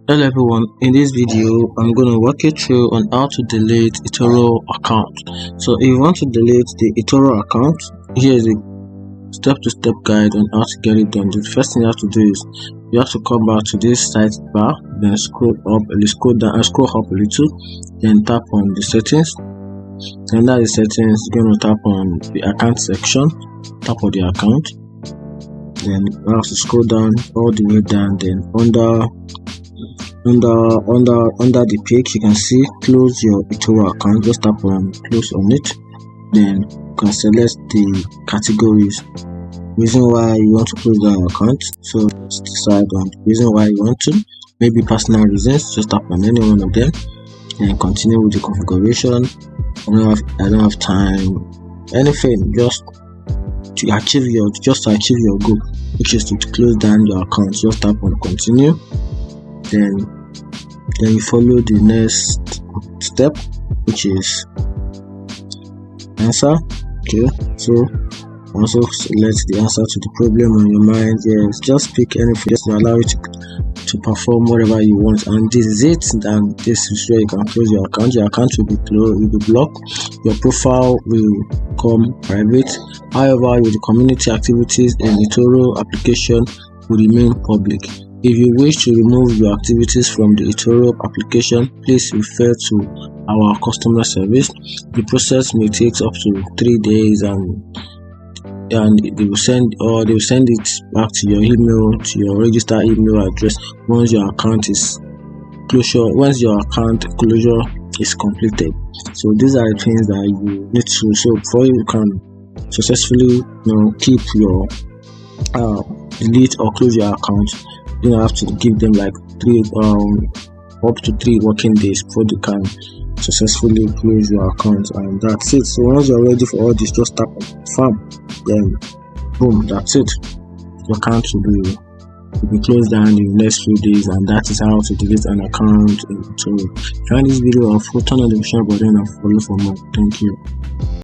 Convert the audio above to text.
Hello everyone, in this video I'm going to walk you through on how to delete eToro account. So if you want to delete the eToro account, here is a step-to-step guide on how to get it done. The first thing you have to do is you have to come back to this site bar, then scroll up a little, scroll down and scroll up a little, then tap on the settings. Under the settings, you're going to tap on the account section, tap on the account, then you have to scroll down all the way down, then under the page you can see close your eToro account. Just tap on close on it, then you can select the categories, reason why you want to close the account. So just decide on the reason why you want to, maybe personal reasons. Just tap on any one of them and continue with the configuration. I don't have time, anything, just to achieve your goal, which is to close down your account. Just tap on continue, then you follow the next step, which is answer. Okay, so also select the answer to the problem on your mind. Yes, just pick anything just to allow you to perform whatever you want, and this is it. And this is where you can close your account. Your account will be closed, will be blocked, your profile will come private. However, with the community activities in eToro application will remain public. If you wish to remove your activities from the eToro application, please refer to our customer service. The process may take up to 3 days, and they will send it back to your email, to your registered email address once your account closure is completed. So these are the things that you need to. So before you can successfully keep your delete or close your account, you have to give them like up to 3 working days before they can successfully close your account, and that's it. So once you're ready for all this, just tap on confirm, then boom, that's it. Your account will be closed down in the next few days, and that is how to delete an account. So if you find this video helpful, turn on the notification button and follow for more. Thank you.